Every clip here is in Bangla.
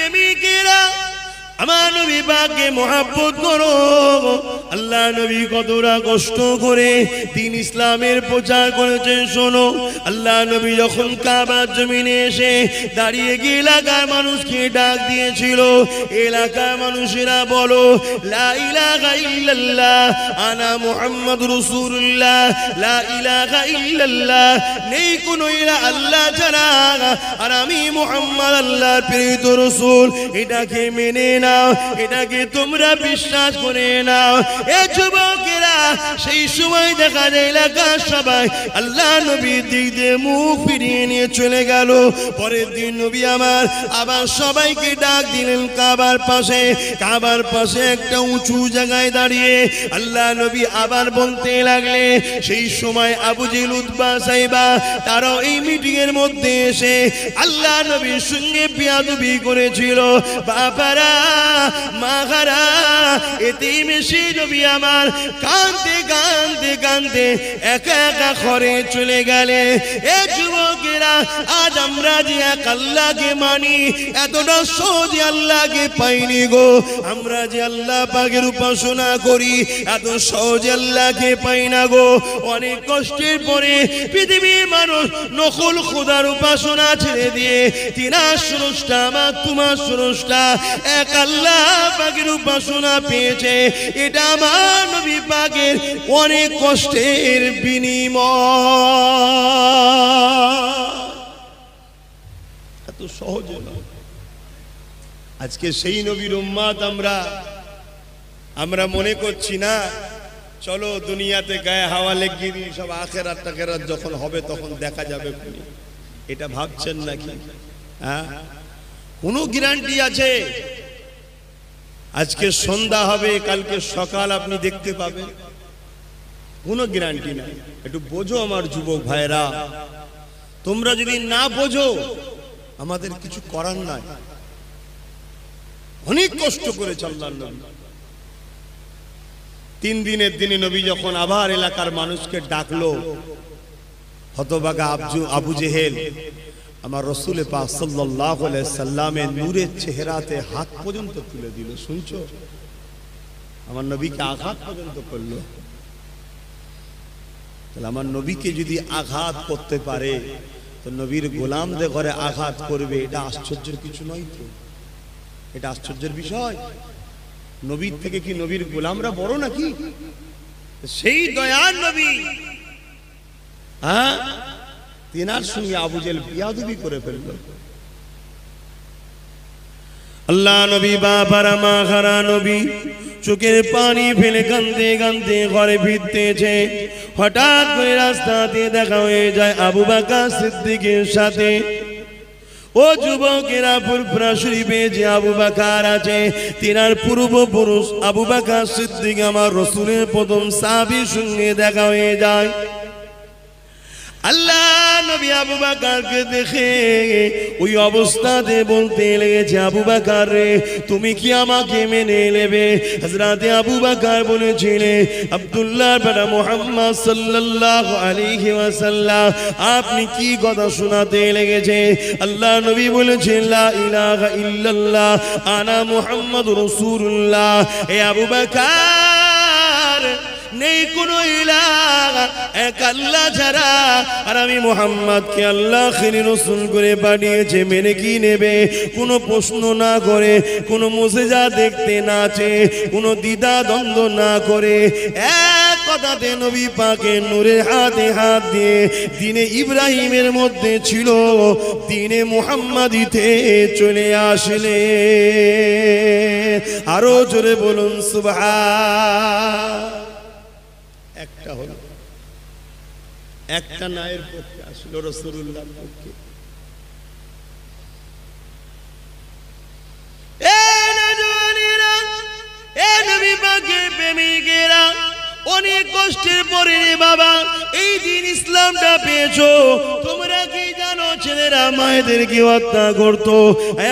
প্রেমিকেরা আমার নবী পাককে মহব্বত করো। আল্লাহ নবী কতটা কষ্ট করে দ্বীন ইসলামের প্রচার করেছেন শোনো। আল্লাহ নবী যখন কাবার জমিনে এসে দাঁড়িয়ে গিয়ে এলাকার মানুষকে ডাক দিয়েছিল, এলাকার মানুষেরা বলো লা ইলাহা ইল্লাল্লাহ আনা মুহাম্মাদুর রাসূলুল্লাহ, লা ইলাহা ইল্লাল্লাহ, নেই কোনো ইলাহ আল্লাহ ছাড়া, আর আমি মুহাম্মদ আল্লাহর প্রেরিত রাসূল, এটাকে মেনে নাও, এটাকে তোমরা বিশ্বাস করে নাও। এ যুবকেরা, সেই সময় দেখা যায় এলাকার সবাই আল্লাহ নবীর দিক দিয়ে মুখ ফিরিয়ে নিয়ে চলে গেল। পরের দিন নবী আমার আবার সবাইকে ডাক দিলেন কাবার পাশে। কাবার পাশে একটা উঁচু জায়গায় দাঁড়িয়ে আল্লাহ নবী আবার বলতে লাগলে, সেই সময় আবু জেহেল, উতবা, সাইবা তারাও এই মিটিং এর মধ্যে এসে আল্লাহ নবীর সঙ্গে বেয়াদবি করেছিল। বাবারা, মাহারা, এতিম সেই নবী আমার কাঁদতে কাঁদতে কাঁদতে একা একা ঘরে চলে গেলে। এ যুবকেরা, আজ আমরা যে এক আল্লাহকে মানি, এতটা সহজে আল্লাহকে পাইনি গো। আমরা যে আল্লাহ পাকের উপাসনা করি, এত সহজে আল্লাহকে পাই না গো। অনেক কষ্টের পরে পৃথিবীর মানুষ নকল খোদার উপাসনা ছেড়ে দিয়ে তিনার স্রষ্টা, আমার তোমার স্রষ্টা এক আল্লাহ পাকের উপাসনা পেয়েছে। এটা আমার নবী পাকের অনেক কষ্টের বিনিময়, এত সহজে নয়। আজকে সেই নবীর উম্মত আমরা মনে করছি না চলো দুনিয়াতে গায়ে হাওয়া লেগে দিই, সব আখেরাত টাখেরাত যখন হবে তখন দেখা যাবে। এটা ভাবছেন নাকি? হ্যাঁ, কোনো গ্যারান্টি আছে আজকে সন্ধ্যা হবে কালকে সকাল আপনি দেখতে পাবেন? কোনো গ্যারান্টি নাই। একটু বোঝো আমার যুবক ভাইরা, তোমরা যদি না বোঝো আমাদের কিছু করার নাই। অনেক কষ্ট করেছে আল্লাহর নবী। 3 দিনের দিনে নবী যখন আবার এলাকার মানুষকে ডাকলো, হতভাগা আবু জেহেল আমার রাসূল পাক সাল্লাল্লাহু আলাইহি সাল্লামের নূরের চেহারাতে হাত পর্যন্ত তুলে দিল। শুনছো? আমার নবীকে আঘাত পর্যন্ত করলো। তাহলে আমার নবীকে যদি আঘাত করতে পারে তো নবীর গোলামদের ঘরে আঘাত করবে, এটা আশ্চর্যের কিছু নয় তো? এটা আশ্চর্যের বিষয়? নবীর থেকে কি নবীর গোলামরা বড় নাকি? সেই দয়ার নবী, হ্যাঁ, তিনার সঙ্গে আবু জেহেল বিয়াদবি করে ফেলল। আল্লাহ নবী, বাবারা, মাখারা নবী চোখের পানি ফেলে কাঁদতে কাঁদতে ঘরে ফিরতেছে। হঠাৎ করে রাস্তাতে দেখা হয়ে যায় আবু বকর সিদ্দিকের সাথে। ও যুবকেরা, ফুরফুরা শরীফে যে আবু বকর আছে, তিনার পূর্বপুরুষ আবু বকর সিদ্দিক আমার রাসূলের প্রথম সাহাবীর সঙ্গে দেখা হয়ে যায়। আল্লাহ নবী আবু বকরকে দেখে ওই অবস্থাতে বলতে লেগেছে, আবু বকর রে, তুমি কি আমাকে মেনে নেবে? হযরতে আবু বকর বলেছিলেন, আব্দুল্লাহর বেটা মুহাম্মদ সাল্লাল্লাহু আলাইহি ওয়াসাল্লাম, আপনি কি কথা শোনাতে লেগেছে? আল্লাহ নবী বলেছেন, লা ইলাহা ইল্লাল্লাহ আনা মুহাম্মাদুর রাসূলুল্লাহ। এ আবু বকর, নেই কোনো ইলাহ এক আল্লাহ ছাড়া, আর আমি মুহাম্মদকে আল্লাহ আখিরি রাসূল করে পাঠিয়েছে, মেনে কি নেবে? কোনো প্রশ্ন না করে, কোনো মুজিজা দেখতে না চেয়ে, কোনো দ্বিধা দ্বন্দ্ব না করে এক কথাতে নবী পাকের নূরের হাতে হাত দিয়ে দিনে ইব্রাহিমের মধ্যে ছিল দিনে মুহাম্মাদিতে চলে আসলে। আরো জোরে বলুন সুবহান। একটা হলো, একটা নায়ের পক্ষে আসলো রাসূলুল্লাহর পক্ষে। এ নবী পাকের প্রেমিকেরা, অনেক কষ্টের পরে রে বাবা এই দিন ইসলামটা পেয়েছো। তোমরা কি জানো ছেলে জানেরা মায়েদেরকে হত্যা করতো।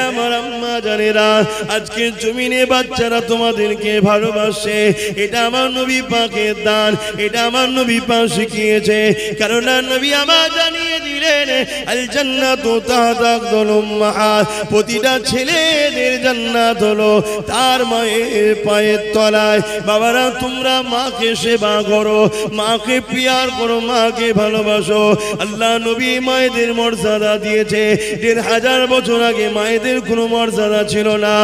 আমার আম্মা জানেরা আজকে জমিনে বাচ্চারা তোমাদেরকে ভালোবাসে, এটা আমার নবী পাকের দান, এটা আমার নবী পাক শিখিয়েছে। কারণ নবী আমার জানিয়ে দিলেন আল জান্নাতু তাহতা আকদাল উম্মাহাত, প্রতিটা ছেলেদের জান্নাত হলো তার মায়ের পায়ের তলায়। বাবারা তোমরা মাকে সেবা করো, মাকে পিয়ার করো, মাকে ভালোবাসো। আল্লাহ নবী মায়েদের মর্যাদা দিয়েছে। ১,৫০০ বছর আগে মায়েদের কোনো মর্যাদা ছিল না।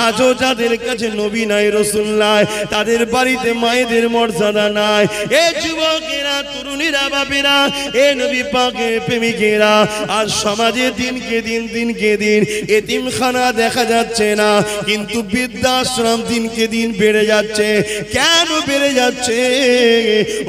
আজও যাদের কাছে নবী নাই, রাসূল নাই, তাদের বাড়িতে মায়েদের মর্যাদা নাই। এ যুবকেরা, তরুণীরা, বাপেরা, এ নবী পাকের প্রেমিকেরা, আজ সমাজে দিনকে দিন এতিমখানা দেখা যাচ্ছে না, কিন্তু বৃদ্ধাশ্রম দিনকে দিন বেড়ে যাচ্ছে। কেন বেড়ে যাচ্ছে?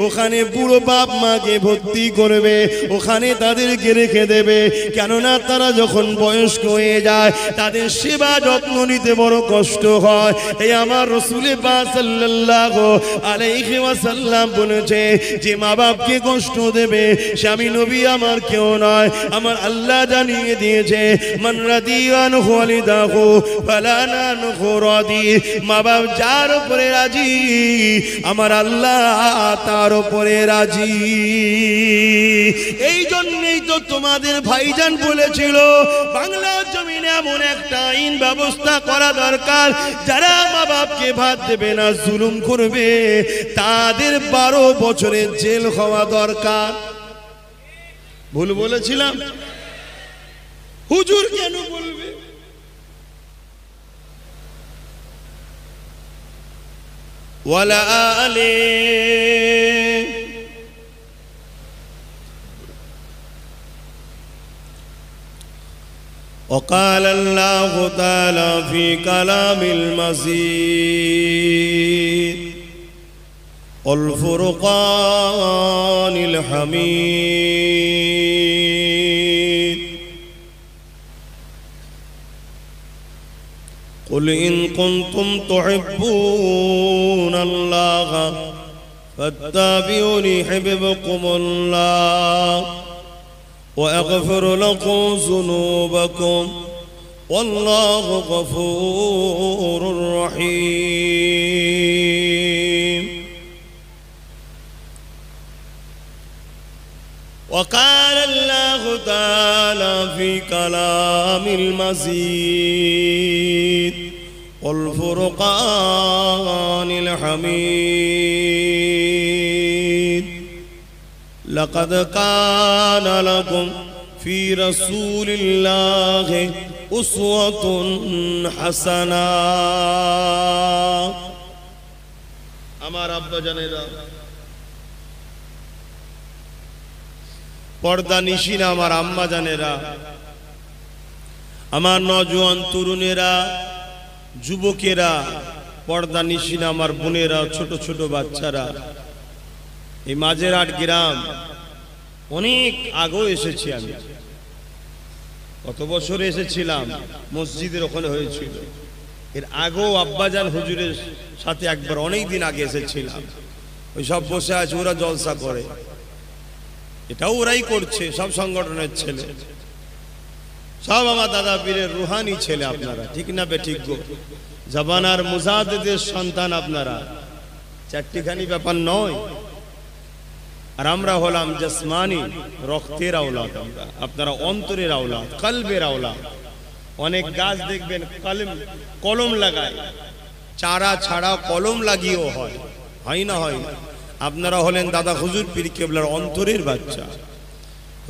ওখানে বুড়ো বাপ মাকে ভর্তি করবে, ওখানে তাদেরকে রেখে দেবে। কেননা তারা যখন বয়স্ক হয়ে যায় তাদের সেবা যত্ন নিতে বড় কষ্ট হয়। এই আমার রাসূল পাক সাল্লাল্লাহু আলাইহি ওয়াসাল্লাম বলেছে, যে মা বাপকে কষ্ট দেবে সে আমি নবী আমার কেউ নয়। আমার আল্লাহ জানিয়ে দিয়েছে, মান রাদিয়ান ওয়ালিদাহু ফালা নানহু রাদি। মা বাপ যার উপরে রাজি আমার আল্লাহ তার উপরে রাজি। এই জন্যই তো তোমাদের ভাইজান বলেছিল বাংলার জমিনে এমন একটা আইন ব্যবস্থা করা দরকার, যারা মা বাপকে ভাত দেবে না, জুলুম করবে, তাদের 12 বছরের জেল হওয়া দরকার। ভুল বলেছিলাম? হুজুর কেন বলবে? ওয়ালা আলে وقال الله تعالى في كلام المزيد والفرقان الحميد قل إن كنتم تحبون الله فاتبعوني يحببكم الله وأغفر لكم ذنوبكم والله غفور رحيم. وقال الله تعالى في كلام المزيد والفرقان الحميد لقد كان لكم في رسول الله أسوة حسنة. আমার আব্বা জানেরা, পর্দা নিশিনা আমার আম্মা জানেরা, আমার নওজোয়ান তরুণেরা, যুবকেরা, পর্দা নিশিনা আমার বোনেরা, ছোট ছোট বাচ্চারা, এই মাঝেরহাট গ্রাম অনেক আগেও এসেছি আমি। কত বছর এসেছিলাম, মসজিদের ওখানে হয়েছিল। এর আগেও আব্বাজান হুজুরের সাথে একবার অনেক দিন আগে এসেছিলাম। ওই সব বসে আছে, ওরা জলসা করে, এটাও ওরাই করছে, সব সংগঠনের ছেলে, সব আমার দাদা পীরের রুহানি ছেলে আপনারা, ঠিক না বেঠিক গো? জামানার মুজাদ্দিদের সন্তান আপনারা, চারটিখানি ব্যাপার নয়। আর আমরা হলাম জসমানি, রক্তের আওলাদ, আপনারা অন্তরের আওলাদ, কলবের আওলাদ। অনেক গাছ দেখবেন কলম লাগায়, চারা ছাড়া কলম লাগিয়েও হয়, হয় না? হয় না? আপনারা হলেন দাদা হুজুর পীর কেবলার অন্তরের বাচ্চা,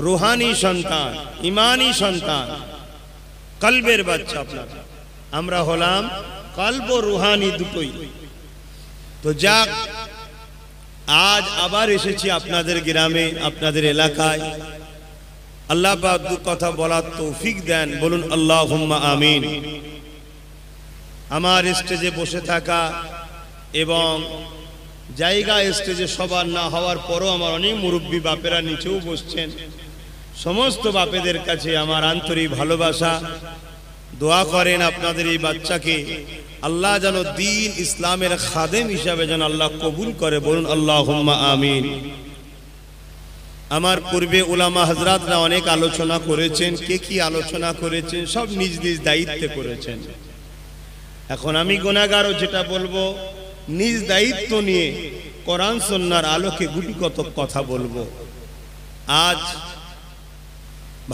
রুহানি সন্তান, ইমানি সন্তান, কলবের বাচ্চা আপনারা। আমরা হলাম কলব ও রুহানি দুটোই। তো যাক, আজ আবার এসেছি আপনাদের গ্রামে, আপনাদের এলাকায়। আল্লাহ পাক দু কথা বলার তৌফিক দেন, বলুন আল্লাহুম্মা আমিন। আমার স্টেজে বসে থাকা এবং জায়গা স্টেজে সবার না হওয়ার পরও আমার অনেক মুরব্বী বাপেরা নিচেও বসছেন। সমস্ত বাপেদের কাছে আমার আন্তরিক ভালোবাসা। দোয়া করেন আপনাদের এই বাচ্চাকে আল্লাহ যেন দ্বীন ইসলামের খাদেম হিসাবে যেন আল্লাহ কবুল করে, বলুন আল্লাহুম্মা আমিন। আমার পূর্বে উলামা হযরতরা অনেক আলোচনা করেছেন, কে কি আলোচনা করেছেন সব নিজ নিজ দায়িত্বে করেছেন। এখন আমি গুনাহগার, যেটা বলবো নিজ দায়িত্ব নিয়ে কোরআন সুন্নাহর আলোকে গুটিকত কথা বলবো। আজ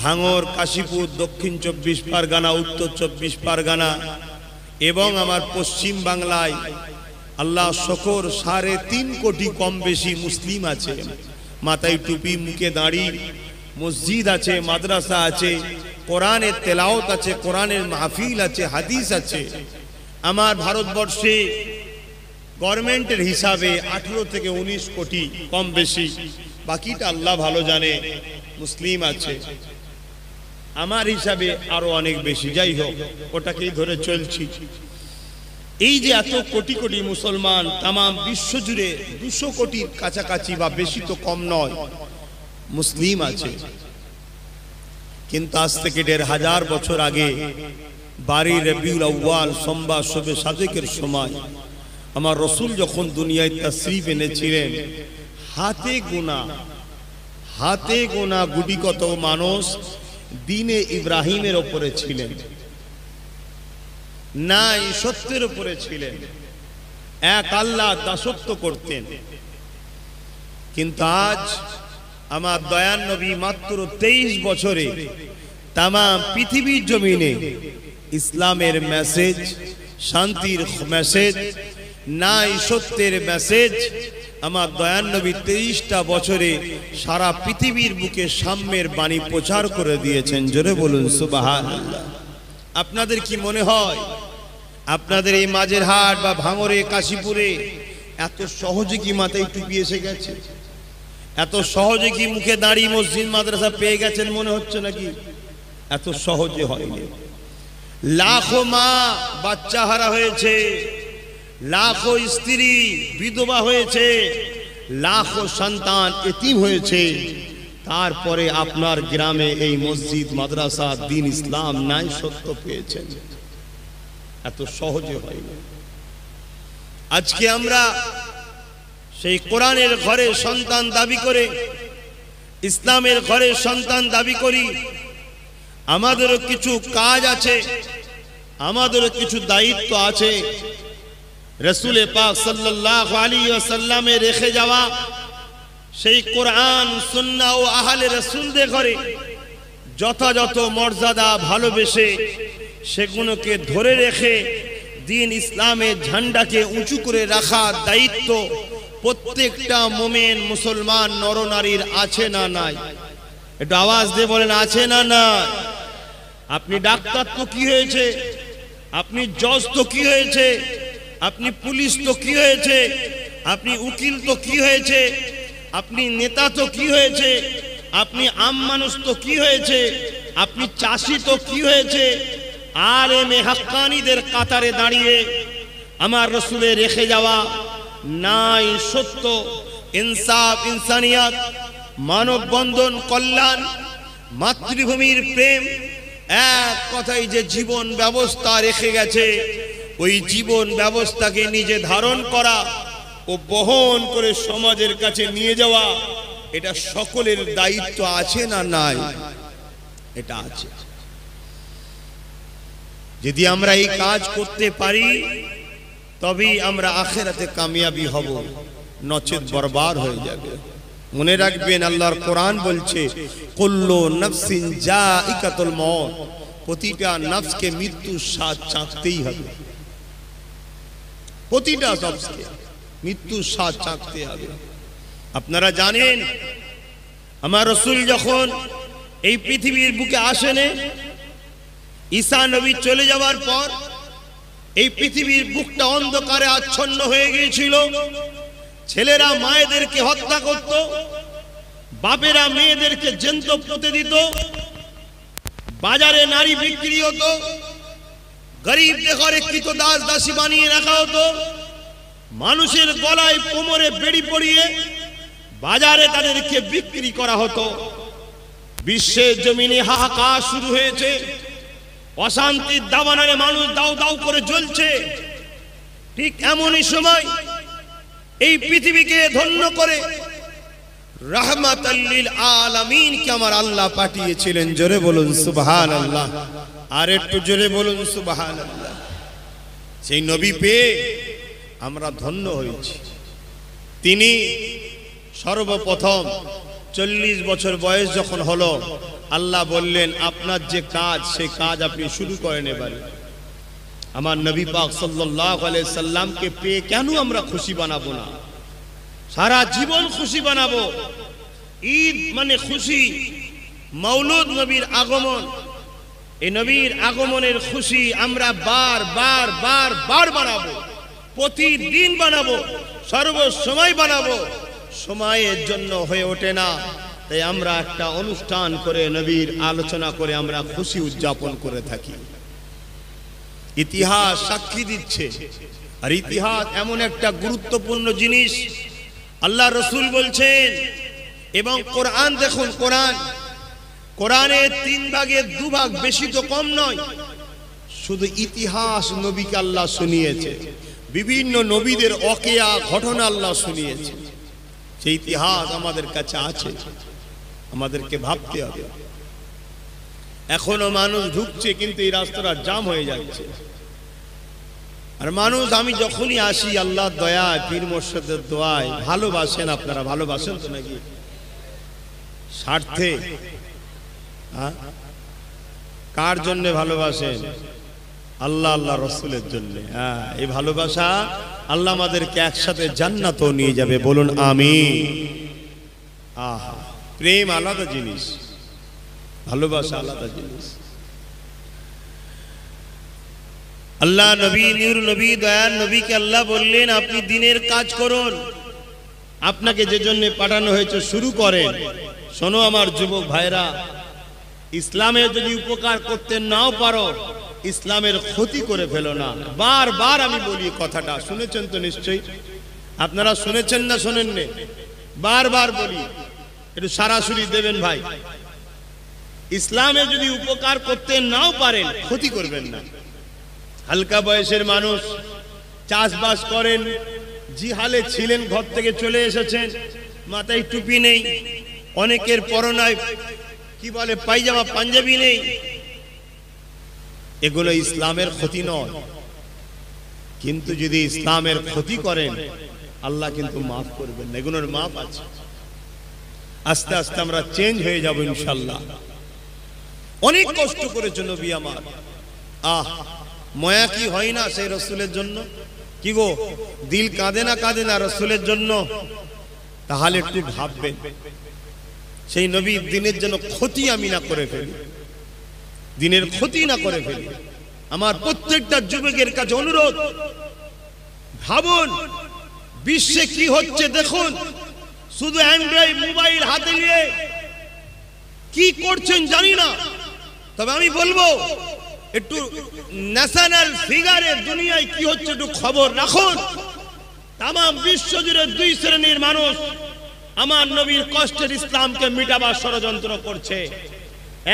ভাঙড়, কাশীপুর, দক্ষিণ 24 পরগনা, উত্তর 24 পরগনা এবং আমার পশ্চিম বাংলায় আল্লাহ শকর 3.5 কোটি কম বেশি মুসলিম আছে। মাথায় টুপি, মুখে দাড়ি, মসজিদ আছে, মাদ্রাসা আছে, কোরআনের তেলাওয়াত আছে, কোরআনের মাহফিল আছে, হাদিস আছে। আমার ভারতবর্ষে গভর্নমেন্টের হিসাবে 18 থেকে 19 কোটি কম বেশি, বাকিটা আল্লাহ ভালো জানে, মুসলিম আছে। আমার হিসাবে আরো অনেক বেশি, যাই হোক ওটাকেই ধরে চলছি। এই যে এত কোটি কোটি মুসলমান তাম বিশ্ব জুড়ে 200 কোটির কাছাকাছি বা বেশি তো কম নয় মুসলিম আছে। কিন্তু আজ থেকে 1500 বছর আগে 12 রবিউল আউয়াল সোমবার শবে সাদেকের সময় আমার রসুল যখন দুনিয়ায় তাশরীফ এনেছিলেন, হাতে গোনা গুটিকত মানুষ দ্বীনে ইব্রাহিমের উপরে ছিলেন, নাই সত্যের উপরে ছিলেন, এক আল্লাহ দাসত্ব করতেন। কিন্তু আজ আমার দয়ার নবী মাত্র 23 বছরে তাম পৃথিবীর জমিনে ইসলামের মেসেজ, শান্তির মেসেজ, নাই সত্যের মেসেজ আমার দয়ার নবী 23টা বছরে সারা পৃথিবীর বুকে সাম্যের বাণী প্রচার করে দিয়েছেন। জোরে বলুন সুবহানাল্লাহ। আপনাদের কি মনে হয় আপনাদের এই মাঝেরহাট বা ভাঙড়ে, কাশীপুরে এত সহজে কি মাথায় টুপি এসে গেছে? এত সহজে কি মুখে দাড়ি, মসজিদ, মাদ্রাসা পেয়ে গেছেন মনে হচ্ছে নাকি? এত সহজে হয়নি। লাখো মা বাচ্চা হারা হয়েছে, লাখো স্ত্রী বিধবা হয়েছে, লাখো সন্তান এতিম হয়েছে। তারপরে আপনার গ্রামে এই মসজিদ, মাদ্রাসা, দ্বীন ইসলাম নাই সত্য পেয়েছেন। এত সহজে হয়নি। আজকে আমরা সেই কোরআনের ঘরে সন্তান দাবি করে, ইসলামের ঘরে সন্তান দাবি করি। আমাদেরও কিছু কাজ আছে, আমাদেরও কিছু দায়িত্ব আছে। রাসূল পাক সাল্লাল্লাহু আলাইহি ওয়াসাল্লামে রেখে যাওয়া সেই কোরআন, সুন্নাহ ও আহলে রাসূলদের ঘরে যথাযথ মর্যাদা ভালোবেসে সেগুলোকে ধরে রেখে দ্বীন ইসলামের ঝান্ডাকে উঁচু করে রাখার দায়িত্ব প্রত্যেকটা মুমিন মুসলমান নরনারীর আছে না নাই? একটু আওয়াজ দিয়ে বলেন, আছে না নাই? আপনি ডাক্তার তো কি হয়েছে, আপনি জজ তো কি হয়েছে, আপনি পুলিশ তো কি হয়েছে, আপনি উকিল তো কি হয়েছে, আপনি নেতা তো কি হয়েছে, আপনি আম মানুষ তো কি হয়েছে, আপনি চাষি তো কি হয়েছে। আলেমে হাক্কানীদের কাতারে দাঁড়িয়ে আমার রাসূলের রেখে যাওয়া নাই সত্য, ইনসাফ, ইনসানিয়াত, মানব বন্ধন, কল্যাণ, মাতৃভূমির প্রেম, এক কথাই যে জীবন ব্যবস্থা রেখে গেছে, ওই জীবন ব্যবস্থাকে নিজে ধারণ করা ও বহন করে সমাজের কাছে নিয়ে যাওয়া, এটা সকলের দায়িত্ব আছে না নাই? এটা আছে। যদি আমরা এই কাজ করতে পারি তবেই আমরা আখিরাতে কামিয়াবি হব, নচেত বরবাদ হয়ে যাবে। মনে রাখবেন আল্লাহর কোরআন বলছে, কুল্লু নাফসিন জাইকাতুল মউত, প্রতিটা নফসকে মৃত্যুর স্বাদ চাখতেই হবে। প্রতিটা নফসকে মৃত্যুর স্বাদ চাখতে হবে। আপনারা জানেন আমার রাসূল যখন এই পৃথিবীর বুকে আসেন, ঈসা নবী চলে যাওয়ার পর এই পৃথিবীর বুকটা অন্ধকারে আচ্ছন্ন হয়ে গিয়েছিল। ছেলেরা মায়েদেরকে হত্যা করত, বাপেরা মেয়েদেরকে জ্যান্ত পুঁতে দিত, বাজারে নারী বিক্রি হতো, গরিবদের ঘরে কৃতদাস দাসী বানিয়ে রাখা হতো, মানুষের গলায় কোমরে বেড়ি পরিয়ে বাজারে তাদেরকে বিক্রি করা হতো। বিশ্বের জমিনে হাহাকার শুরু হয়েছে, অশান্তির দাবানলে মানুষ দাউ দাউ করে জ্বলছে। ঠিক এমনই সময় এই পৃথিবীকে ধন্য করে রাহমাতাল লিল আলামিন কে আমার আল্লাহ পাঠিয়েছিলেন। জোরে বলুন সুবহানাল্লাহ, আর একটু জোরে বলুন সুবহানাল্লাহ। সেই নবী পেয়ে আমরা ধন্য হয়েছি। তিনি সর্বপ্রথম 40 বছর বয়স যখন হলো, আল্লাহ বললেন আপনার যে কাজ সেই কাজ আপনি শুরু করেন। এবারে আমার নবী পাক সাল্লাল্লাহু আলাইহি সাল্লামকে পেয়ে কেন আমরা খুশি বানাবো না? সারা জীবন খুশি বানাবো। ঈদ মানে খুশি, মাওলুদ নবীর আগমন, এই নবীর আগমনের খুশি আমরা বার বার বার বার বানাবো, প্রতিদিন বানাবো, সর্বসময় বানাবো। সময়ের জন্য হয়ে ওঠে না, তাই আমরা একটা অনুষ্ঠান করে নবীর আলোচনা করে আমরা খুশি উদযাপন করে থাকি। ইতিহাস সাক্ষী দিচ্ছে, আর ইতিহাস এমন একটা গুরুত্বপূর্ণ জিনিস। আল্লাহ রসুল বলছেন, এবং কোরআন দেখুন, কোরআনের 3 ভাগের 2 ভাগ, বেশি তো কম নয়। শুধু ইতিহাস নবীকে আল্লাহ শুনিয়েছে, বিভিন্ন নবীদের ওয়াকিয়া ঘটনা আল্লাহ শুনিয়েছে। সেই ইতিহাস আমাদের কাছে আছে, আমাদেরকে ভাবতে হবে। এখনো মানুষ ঢুকছে, কিন্তু এই রাস্তাটা জাম হয়ে যাচ্ছে। আর মানুষ, আমি যখনই আসি আল্লাহর দয়ায়, পীর মুর্শিদের দোয়ায়, ভালোবাসেন। আপনারা ভালোবাসেন তো নাকি? স্বার্থে? কার জন্য ভালোবাসেন? আল্লাহ আল্লাহ রসুলের জন্য। এই ভালোবাসা আল্লাহ আমাদেরকে একসাথে জান্নাতও নিয়ে যাবে। বলুন আমিন। আহা, প্রেম আলাদা জিনিস, ভালোবাসা আলাদা জিনিস। আল্লাহ নবী, নূর নবী, দয়ার নবীকে আল্লাহ বললেন আপনি দিনের কাজ করুন, আপনাকে যে জন্য পাঠানো হয়েছে শুরু করেন। শোনো আমার যুবক ভাইরা, ইসলামের যদি উপকার করতে নাও পারো, ইসলামের ক্ষতি করে ফেলো না। বারবার আমি বলি কথাটা, শুনেছেন তো নিশ্চয়ই? আপনারা শুনেছেন না শোনেন না? বারবার বলি, একটু সরাসরি দেবেন ভাই। ইসলামে যদি উপকার করতে নাও পারেন, ক্ষতি করবেন না। হালকা বয়সের মানুষ চাষবাস করেন, জিহালে ছিলেন, ঘর থেকে চলে এসেছেন, মাথায় টুপি নেই, অনেকের পরনায় কি বলে পায়জামা পাঞ্জাবি নেই। এগুলো ইসলামের ক্ষতি নয়, কিন্তু যদি ইসলামের ক্ষতি করেন আল্লাহ কিন্তু মাফ করবেন না। এগুলোর মাফ আছে। আস্তে আস্তে আমরা চেঞ্জ হয়ে যাব ইনশাআল্লাহ। অনেক কষ্ট করেছে নবী আমার, ময়া কি হয় না সেই রসুলের জন্য? কি গো, দিল কাঁদে না রসুলের জন্য? তাহলে একটু ভাববেন, সেই নবীর দিনের জন্য ক্ষতি আমি না করে ফেলি, দিনের ক্ষতি না করে ফেলি। আমার প্রত্যেকটা যুবকের কাছে অনুরোধ, ভাবুন বিশ্বে কি হচ্ছে দেখুন। শুধু অ্যান্ড্রয়েড মোবাইল হাতে নিয়ে কি করছেন জানি না, তবে আমি বলবো একটু ন্যাশনাল ফিগারের দুনিয়ায় কি হচ্ছে একটু খবর রাখুন। তাম বিশ্ব জুড়ে 2 শ্রেণীর মানুষ আমার নবীর কষ্টের ইসলামকে মিটাবার ষড়যন্ত্র করছে।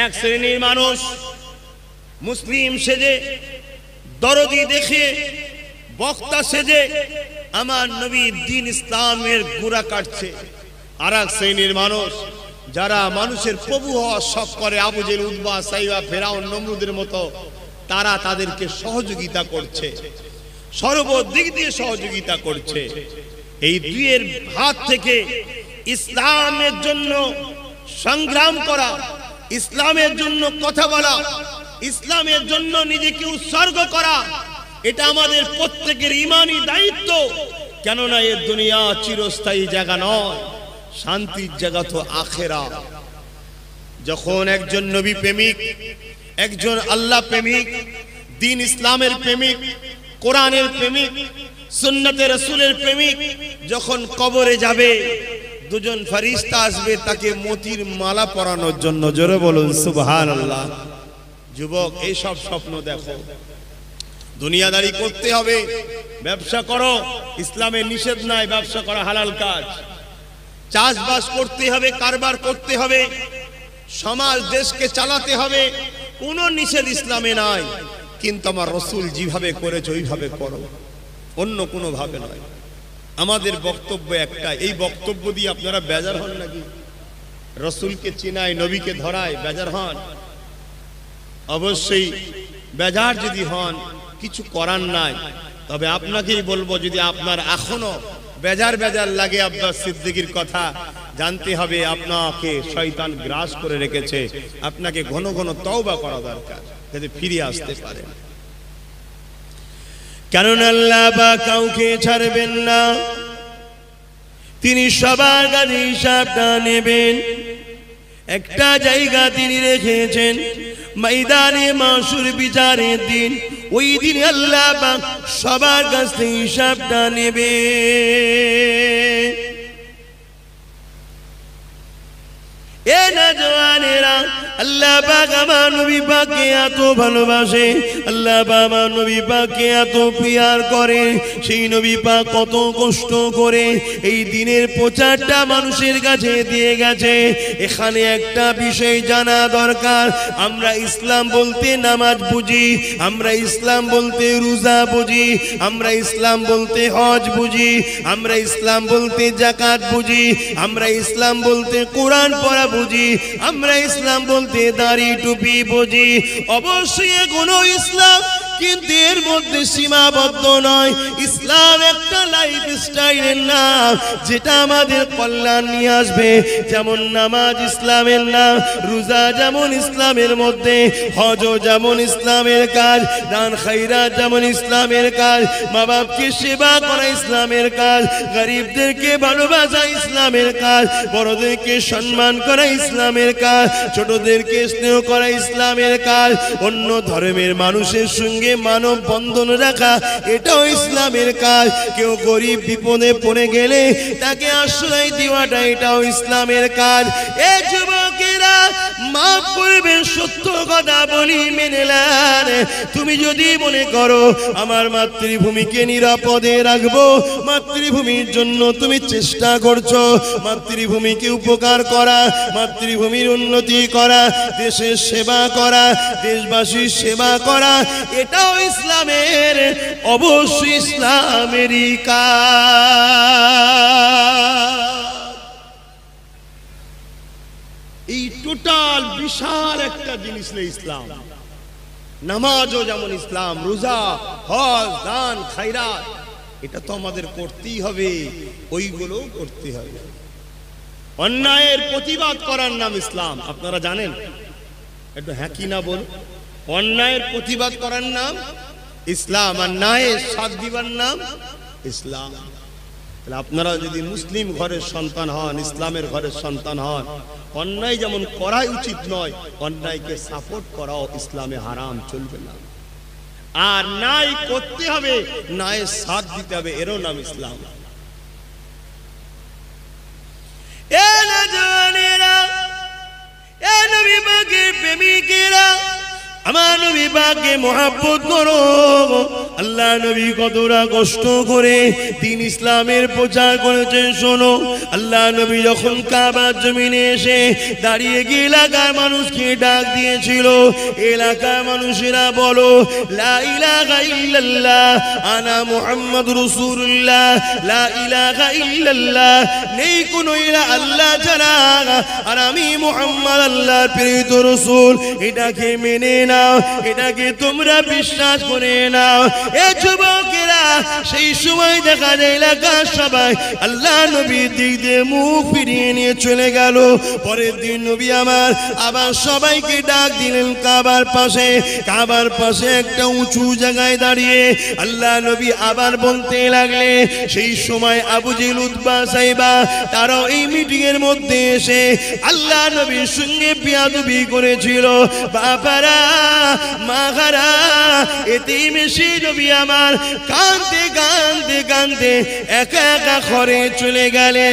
এক শ্রেণীর মানুষ মুসলিম সেজে, দরদি দেখে, বক্তা সেজে আমার নবীর দ্বীন ইসলামের গুড়া কাটছে। আর এক শ্রেণীর মানুষ যারা মানুষের প্রভু হওয়া শখ করে, আবু জেল, উতবা, সাইবা, ফেরাউন, নমরুদের মতো, তারা তাদেরকে সহযোগিতা করছে, সর্বদিক দিয়ে সহযোগিতা করছে। এই দুইয়ের হাত থেকে ইসলামের জন্য সংগ্রাম করা, ইসলামের জন্য কথা বলা, ইসলামের জন্য নিজেকে উৎসর্গ করা, এটা আমাদের প্রত্যেকের ঈমানি দায়িত্ব। কেননা এই দুনিয়া চিরস্থায়ী জায়গা নয়, শান্তির জায়গা তো আখেরা। যখন একজন নবী প্রেমিক, একজন আল্লাহ প্রেমিক, দ্বীন ইসলামের প্রেমিক, কোরআনের প্রেমিক, সুন্নতে রাসূলের প্রেমিক যখন কবরে যাবে, 2 জন ফেরেশতা আসবে তাকে মতির মালা পরানোর জন্য। জোরে বলুন সুবহানাল্লাহ। যুবক, এই সব স্বপ্ন দেখো, দুনিয়াদারি করতে হবে, ব্যবসা করো, ইসলামে নিষেধ নাই, ব্যবসা করা হালাল কাজ। চাষবাস করতে হবে, কারবার করতে হবে, সমাজ দেশকে চালাতে হবে, কোনো নিষেধ ইসলামে নাই। কিন্তু আমার রসুল যেভাবে করেছে ওইভাবে করো, অন্য কোনো ভাবে নয়। আমাদের বক্তব্য একটা, এই বক্তব্য দিয়ে আপনারা বেজার হন নাকি? রসুলকে চিনায়, নবীকে ধরায় বেজার হন? অবশ্যই বেজার যদি হন, কিছু করার নাই। তবে আপনাকেই বলবো, যদি আপনার এখনো বেজার বেজার লাগে আব্বাস সিদ্দিকীর কথা, জানতে হবে আপনাকে শয়তান গ্রাস করে রেখেছে। আপনাকে ঘন ঘন তওবা করা দরকার, যাতে ফিরে আসতে পারেন। কারণ আল্লাহ বা কাউকে ছাড়বেন না, তিনি সবার কাছে হিসাবটা নেবেন। একটা জায়গা তিনি রেখেছেন, ময়দানে মাশর বিচারের দিন। ওই দিন আল্লাহ পাক সবার কাছ থেকে হিসাবটা নেবে। এ নওজওয়ানেরা, আল্লাহ পাক আমার নবী পাককে এত ভালোবাসে, আল্লাহ পাক আমার নবী পাককে এত প্রিয়ার করে। সেই নবী পাক কত কষ্ট করে এই দিনের প্রচারটা মানুষের কাছে দিয়ে গেছে। এখানে একটা বিষয় জানা দরকার, আমরা ইসলাম বলতে নামাজ বুঝি, আমরা ইসলাম বলতে রোজা বুঝি, আমরা ইসলাম বলতে হজ বুঝি, আমরা ইসলাম বলতে যাকাত বুঝি, আমরা ইসলাম বলতে কোরআন পড়া বুঝি, আমরা ইসলাম বলতে দাড়ি টুপি বুঝি। অবশ্যই কোনো ইসলাম, কিন্তু এর মধ্যে সীমাবদ্ধ নয়। ইসলাম একটা লাইফ স্টাইলের নাম, যেটা আমাদের কল্যাণ নিয়ে আসবে। যেমন নামাজ ইসলামের নাম, রোজা যেমন ইসলামের মধ্যে, হজও যেমন ইসলামের কাজ, দান খায়রাত যেমন ইসলামের কাজ, মা বাপকে সেবা করা ইসলামের কাজ, গরিবদেরকে ভালোবাসা ইসলামের কাজ, বড়দেরকে সম্মান করা ইসলামের কাজ, ছোটদেরকে স্নেহ করা ইসলামের কাজ, অন্য ধর্মের মানুষের সঙ্গে মানব বন্ধন রাখা এটাও ইসলামের কাজ। কেউ গরিব বিপদে পড়ে গেলে তাকে আশ্রয় দেওয়াটা এটাও ইসলামের কাজ। এই যুবকেরা, মাফ করবেন, সত্য কথা বলি, মেনে নেন। তুমি যদি মনে করো আমার মাতৃভূমিকে নিরাপদে রাখবো, মাতৃভূমির জন্য তুমি চেষ্টা করছো, মাতৃভূমিকে উপকার করা, মাতৃভূমির উন্নতি করা, দেশের সেবা করা, দেশবাসীর সেবা করা, এটাও ইসলামের, অবশ্যই ইসলামেরই কাজ। এই টোটাল বিশাল একটা জিনিস ইসলাম। নামাজও যেমন ইসলাম, রোজা, হজ, দান খায়রাত, এটা তো আমাদের করতেই হবে, ওইগুলো করতে হবে। অন্যায়ের প্রতিবাদ করার নাম ইসলাম, আপনারা জানেন? একটু হ্যাঁ কি না বল। অন্যায়ের প্রতিবাদ করার নাম ইসলাম, আর ন্যায়ের সাথ দিবার নাম ইসলাম। তাহলে আপনারা যদি মুসলিম ঘরের সন্তান হন, ইসলামের ঘরের সন্তান হন, অন্যায় যেমন করাই উচিত নয়, অন্যায়কে সাপোর্ট করাও ইসলামে হারাম, চলবে না। আর ন্যায় করতে হবে, ন্যায়ের সাথ দিতে হবে, এরও নাম ইসলাম। এ নওজওয়ানেরা, এ নবী পাকের প্রেমিকেরা, আমার নবী পাককে মহব্বত করো। আল্লাহ নবী কতটা কষ্ট করে দিন ইসলামের প্রচার করেছেন শোনো। আল্লাহ নবী যখন কাবার জমিনে এসে দাঁড়িয়ে গিয়ে এলাকার মানুষকে ডাক দিয়েছিল, এলাকার মানুষেরা বলো লা ইলাহা ইল্লাল্লাহ আনা মুহাম্মাদুর রাসূলুল্লাহ, লা ইলাহা ইল্লাল্লাহ, নেই কোনো ইলাহ আল্লাহ ছাড়া, আর আমি মুহাম্মদ আল্লাহর প্রেরিত রাসূল, এটাকে মেনে নাও, এটাকে তোমরা বিশ্বাস করে নাও। এ যুবকেরা, সেই সময় দেখা যায় এলাকার সবাই আল্লাহ নবীর দিক দিয়ে মুখ ফিরিয়ে নিয়ে চলে গেল। পরের দিন নবী আমার আবার সবাইকে ডাক দিলেন কাবার পাশে। কাবার পাশে একটা উঁচু জায়গায় দাঁড়িয়ে আল্লাহ নবী আবার বলতে লাগলে, সেই সময় আবু জেহেল, উতবা, সাইবা তারাও এই মিটিং এর মধ্যে এসে আল্লাহ নবীর সঙ্গে বেয়াদবি করেছিল। বাবারা, মাহারা, এতিম সেই নবী আমার কাঁদতে কাঁদতে কাঁদতে একা একা ঘরে চলে গেলে।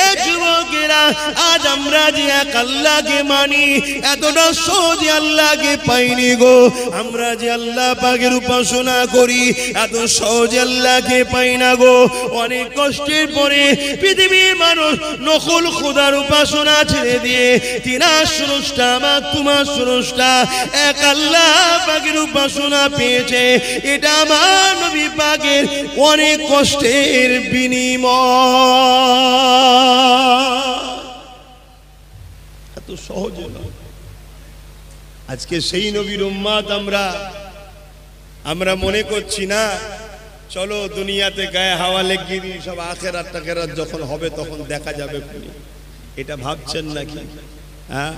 এ যুবকেরা, বাপেরা, আজ আমরা যে এক আল্লাহকে মানি, এতটা সহজে আল্লাহকে পাইনি গো। আমরা যে আল্লাহ পাকের উপাসনা করি, এত সহজে আল্লাহকে পাই না গো। অনেক কষ্টের পরে পৃথিবীর মানুষ নকল খোদার উপাসনা ছেড়ে দিয়ে তিনার স্রষ্টা আমার তোমার স্রষ্টা এক আল্লাহ পাকের উপাসনা পেয়েছে। এটা আমার নবী পাকের অনেক কষ্টের বিনিময়, এত সহজে না। আজকে সেই নবীর উম্মত আমরা মনে করছি না চলো দুনিয়াতে গায়ে হাওয়া লেগে দিই, সব আখেরাত টাখেরাত যখন হবে তখন দেখা যাবে। এটা ভাবছেন নাকি? হ্যাঁ,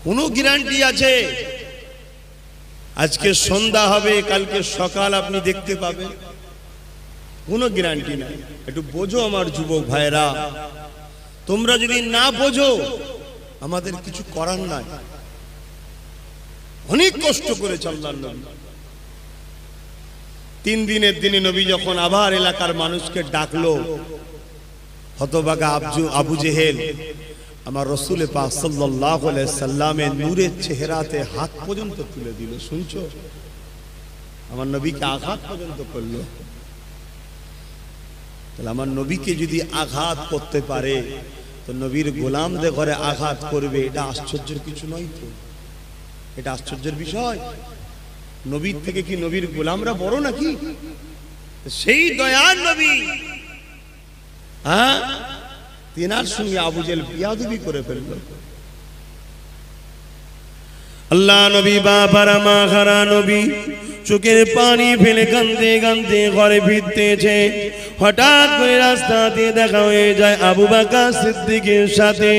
কোনো গ্যারান্টি আছে আজকে সন্ধ্যা হবে কালকে সকাল আপনি দেখতে পাবেন? কোনো গ্যারান্টি নাই। একটু বোঝো আমার যুবক ভাইরা, তোমরা যদি না বোঝো আমাদের কিছু করার নাই। অনেক কষ্ট করে আল্লাহর নবী 3 দিনের দিনে নবী যখন আবার এলাকার মানুষকে ডাকলো, হতভাগা আবু জেহেল আমার রসুল পাক সাল্লাল্লাহু আলাইহি সাল্লামের নূরের চেহারাতে হাত পর্যন্ত তুলে দিল। শুনছো? আমার নবীকে আঘাত পর্যন্ত করলো। তাহলে আমার নবীকে যদি আঘাত করতে পারে তো নবীর গোলামদের ঘরে আঘাত করবে, এটা আশ্চর্যের কিছু নয় তো? এটা আশ্চর্যের বিষয়? নবীর থেকে কি নবীর গোলামরা বড় নাকি? সেই দয়ার নবী, হ্যাঁ, তিনার সঙ্গে আবু জেহেল বিয়াদবি করে ফেলল। আল্লাহ নবী বাবার মা খারা নবী চোখের পানি ফেলে কাঁদতে কাঁদতে ঘরে ফিরতেছে। হঠাৎ করে রাস্তাতে দেখা হয়ে যায় আবু বকর সিদ্দিকের সাথে।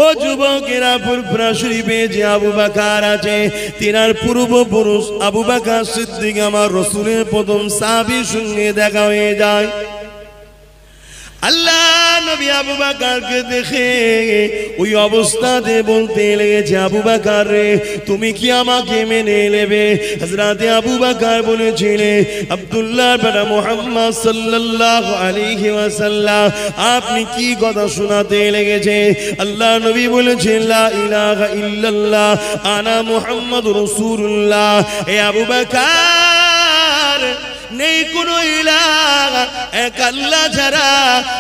ও যুবকেরা, ফুরফুরা শরীফে যে আবু বকর আছে, তিনার পূর্বপুরুষ আবু বকর সিদ্দিক আমার রসুলের প্রথম সাহাবীর সঙ্গে দেখা হয়ে যায়। আল্লাহ নবী আবু বকরকে দেখে ওই অবস্থাতে বলতে লেগেছে, আবু বকর রে, তুমি কি আমাকে মেনে নেবে? হযরতে আবু বকর বলেছিলেন, আব্দুল্লাহর বেটা মুহাম্মদ সাল্লাল্লাহু আলাইহি ওয়াসাল্লাম, আপনি কি কথা শোনাতে লেগেছে? আল্লাহ নবী বলেছেন, লা ইলাহা ইল্লাল্লাহ আনা মুহাম্মাদুর রাসূলুল্লাহ। এ আবু বকর, নেই কোনো ইলাহ এক আল্লাহ ছাড়া,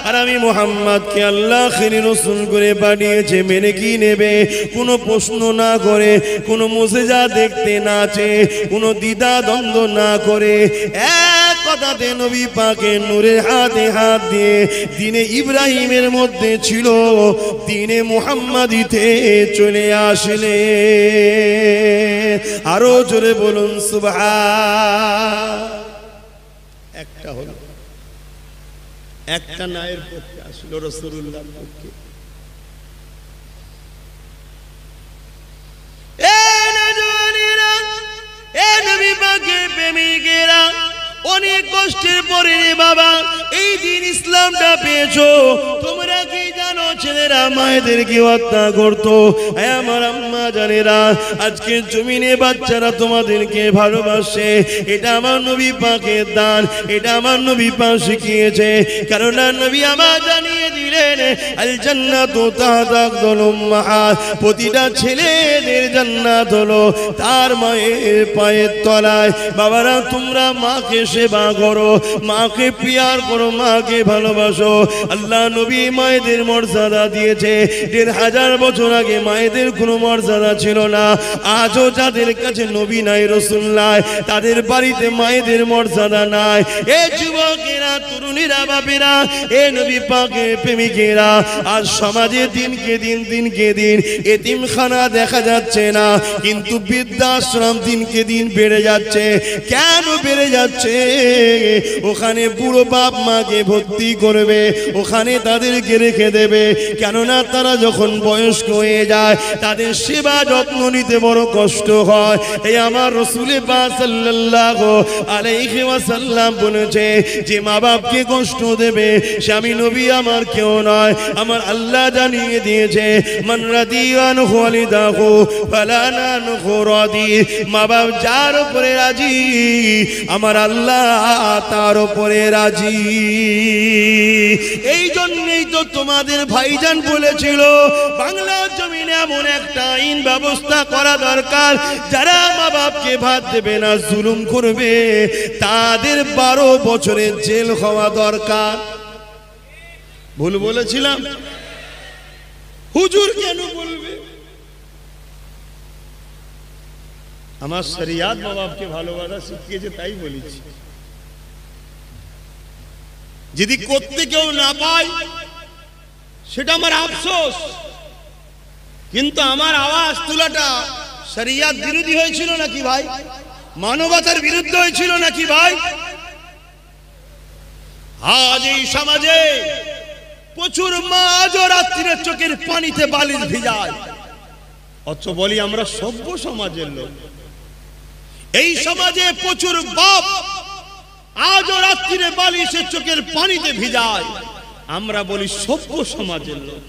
আর আমি মুহাম্মদকে আল্লাহ আখিরি রাসূল করে পাঠিয়েছে, মেনে কি নেবে? কোনো প্রশ্ন না করে, কোনো মুজিজা দেখতে না চেয়ে, কোনো দ্বিধা দ্বন্দ্ব না করে এক কথাতে নবী পাকের নূরের হাতে হাত দিয়ে দিনে ইব্রাহিমের মধ্যে ছিল দিনে মুহাম্মাদিতে চলে আসলে। আরো জোরে বলুন সুবহান। একটা হলো, একটা নায়ের পক্ষে আসলো রাসূলুল্লাহর পক্ষে। এ নজওয়ানেরা, এ নবী পাকের প্রেমিকেরা, অনেক কষ্টের পরে রে বাবা এই দিন ইসলামটা পেয়েছো। তোমরা কি জানো ছেলেরা মায়েদেরকে হত্যা করতো? আমার আম্মা জানেরা, আজকে জমিনে বাচ্চারা তোমাদেরকে ভালোবাসে। এটা আমার নবী পাকের দান, এটা আমার নবী পাক শিখিয়েছে। কারণ নবী আমার জানিয়ে দিলেন, আল জান্নাতু তাহতা আকদাল উম্মাহাত, প্রতিটা ছেলেদের জান্নাত হলো তার মায়ের পায়ের তলায়। বাবারা, তোমরা মাকে সেবা করো, মাকে পিয়ার করো, মাকে ভালোবাসো। আল্লাহ নবী মায়েদের মর্যাদা দিয়েছে। ১৫০০ বছর আগে মায়েদের কোনো মর্যাদা ছিল না। আজও যাদের কাছে নবী নাই, রাসূল নাই, তাদের বাড়িতে মায়েদের মর্যাদা নাই। এ যুবকেরা, তরুণীরা, বাপেরা, এ নবী পাকের প্রেমিকেরা, আজ সমাজে দিনকে দিন এতিমখানা দেখা যাচ্ছে না, কিন্তু বৃদ্ধাশ্রম দিনকে দিন বেড়ে যাচ্ছে। কেন বেড়ে যাচ্ছে? ওখানে বুড়ো বাপ মাকে ভর্তি করবে, ওখানে তাদেরকে রেখে দেবে। কেননা তারা যখন বয়স্ক হয়ে যায় তাদের সেবা যত্ন নিতে বড় কষ্ট হয়। এই আমার রাসূল পাক সাল্লাল্লাহু আলাইহি ওয়াসাল্লাম বলেছে, যে মা বাপকে কষ্ট দেবে সে আমি নবী আমার কেউ নয়। আমার আল্লাহ জানিয়ে দিয়েছে, মান রাদিয়ান ওয়ালিদাহু ফালা নানহু রাদি। মা বাপ যার উপরে রাজি আমার আল্লাহ তার উপরে রাজি। এই জন্যই তো তোমাদের আমাদের ভাইজান বলেছিল বাংলার জমিনে এমন একটা আইন ব্যবস্থা করা দরকার, যারা মা বাপকে ভাত দেবে না, জুলুম করবে, তাদের 12 বছরের জেল হওয়া দরকার। ভুল বলেছিলাম? হুজুর কেন বলবে? আমার শরিয়াত মা বাপকে ভালোবাসা শিখিয়েছে, তাই বলেছি। যদি করতে কেউ না পায় সেটা আমার আফসোস, কিন্তু আমার আওয়াজ তোলাটা শরিয়াত বিরোধী হয়েছিল নাকি ভাই? মানবতার বিরুদ্ধে হয়েছিল নাকি ভাই? আজ এই সমাজে প্রচুর মা আজও রাত্রিরে চোখের পানিতে বালিশ ভিজায়, অথচ বলি আমরা সভ্য সমাজের লোক। এই সমাজে প্রচুর বাপ আজও রাত্রিরে বালিশে চোখের পানিতে ভিজায়, আমরা বলি সভ্য সমাজের লোক।